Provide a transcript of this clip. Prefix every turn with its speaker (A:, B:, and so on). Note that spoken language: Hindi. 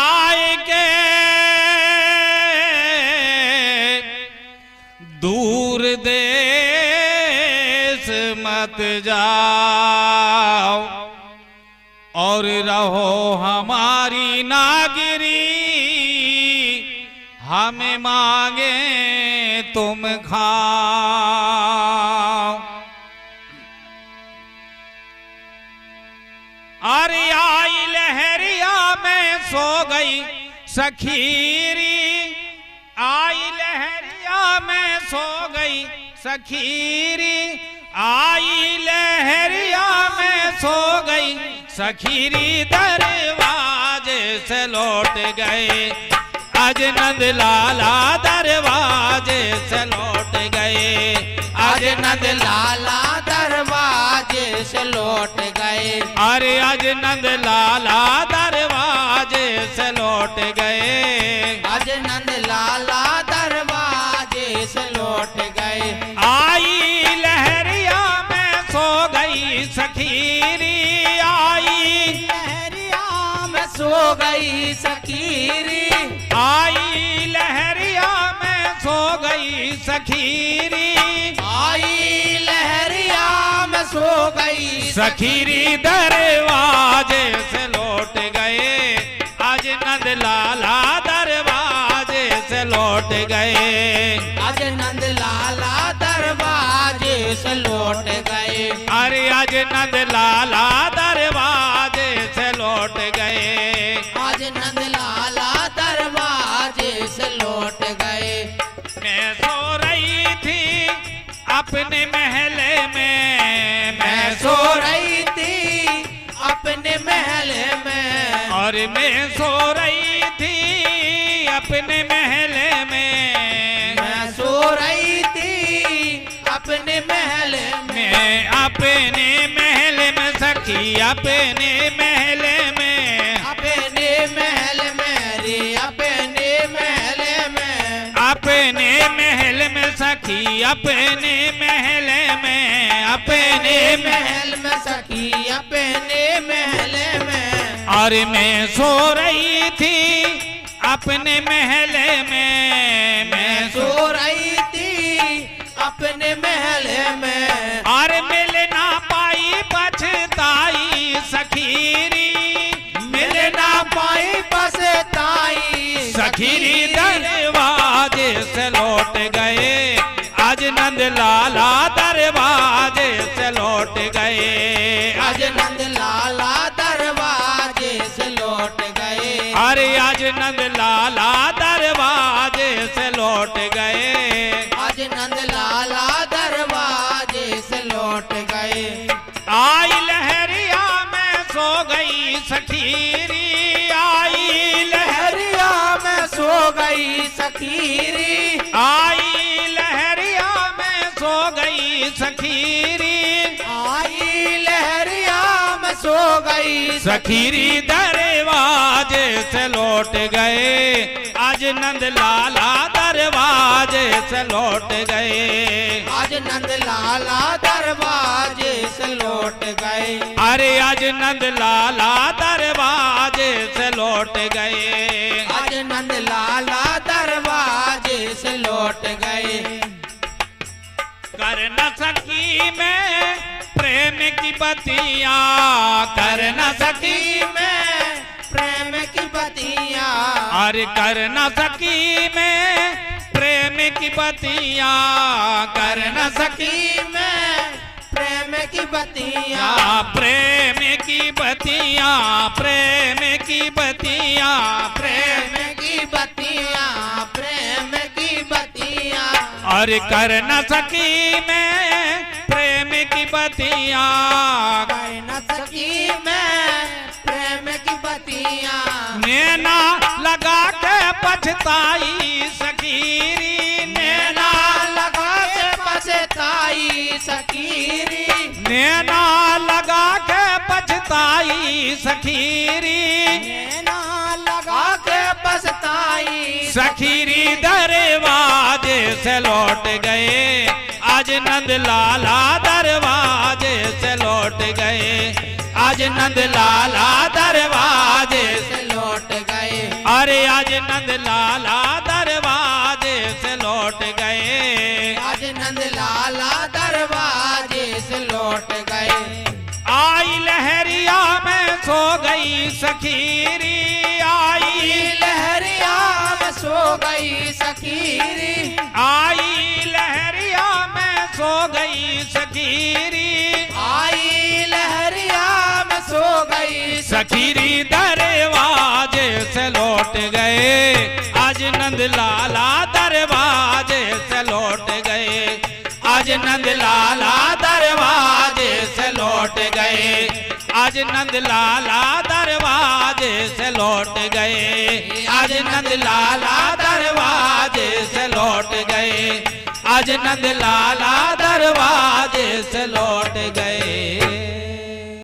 A: आए के दूर देश मत जाओ और रहो हमारी नागरी, हमें मांगे तुम खाओ। अरे आई लहरिया में सो गई सखीरी, आई लहरिया में सो गई सखीरी, आई लहरिया में सो गई सखीरी, दरवाजे से लौट गए आज नंद लाला, दरवाजे से लौट गए आज नंद लाला,
B: दरवाजे से लौट गए।
A: अरे आज नंद लाला दरवाजे से लौट गए,
B: आज नंद लाला दरवाजे से लौट गए।
A: आई लहरिया में सो गई सखीरी, आई
B: लहरिया में सो गई सखीरी,
A: आई लहरिया में सो गई सखीरी,
B: आई लहरिया में सो गई
A: सखीरी, दरवाजे से लौट गए आज नंद लाला, दरवाजे से लौट गए
B: आज नंद लाला दरवाजे से लौट गए।
A: अरे आज नंद लाला दरवाजे से लौट गए,
B: आज नंद लाला दरवाजे से लौट गए।
A: मैं सो रही थी अपने महले में,
B: मैं सो रही थी अपने महले में,
A: और मैं सो रही थी अपने महले में,
B: मैं सो रही थी अपने महले में,
A: मैं अपने महले में सखी, अपने महले में,
B: अपने महल में रे, अपने महले में,
A: अपने महल में सखी, अपने महले में, अपने
B: महल में सखी, अपने महले में।
A: और मैं सो रही थी अपने महले में, मैं
B: सो रही थी अपने महले में,
A: और मिल ना पाई पछताई सखीरी,
B: मिल ना पाई पछताई
A: सखीरी, दरवाजे से लौट गए आज नंद लाला, दरवाजे से लौट गए
B: आज नंद लाला दरवाजे से लौट गए।
A: अरे आज नंद लाला दरवाजे से लौट गए,
B: आज नंद लाला दरवाजे से लौट गए।
A: आई लहरिया में सो गई सखीरी, आई
B: लहरिया में सो गई सखीरी,
A: आई लहरिया में सो गई सखीरी,
B: आई लहरिया में सो गई
A: सखीरी, दरवाजे से लौट गए आज नंद लाला, दरवाजे से लौट गए
B: आज नंद लाला दरवाजे से लौट गए।
A: अरे आज नंद लाला दरवाजे से लौट गए,
B: आज नंद लाला दरवाजे से लौट गए।
A: कर न सकी मैं प्रेम की बतियां, कर न सकी
B: मैं प्रेम की बतियां,
A: अरे कर न सकी मैं प्रेम की बतियां, कर न सकी
B: मैं प्रेम की बतियां,
A: प्रेम की बतियां, प्रेम की बतियां,
B: प्रेम की बतियां, प्रेम की बतियां,
A: और कर न सकी मैं प्रेम की बतियां,
B: कर न सकी मैं प्रेम की बतियां,
A: नैना लगा के पछताई सखीरी, नैना
B: लगा के पछताई सखीरी,
A: नैना लगा के पछताई सखीरी,
B: नैना लगा के पछताई
A: सखीरी, दरवाजे से लौट गए आज नंद लाला, दरवाजे से लौट गए आज नंद लाला, दरवाजे
B: से लौट गए।
A: अरे आज नंद लाला दरवाजे से लौट गए,
B: आज नंद लाला दरवाजे से लौट गए।
A: आई लहरिया में सो गई सखीरी, आई
B: लहरिया में सो गई सखीरी,
A: आई लहरिया में सो गई सखीरी,
B: आई लहरिया में सो गई
A: सखीरी दरवाजे से लौट गए, आज नंद लाला दरवाजे से लौट गए, आज नंद लाला दरवाजे से लौट गए, आज नंद लाला दरवाजे से लौट गए, आज नंद लाला दरवाजे से लौट गए, आज नंद लाला दरवाजे से लौट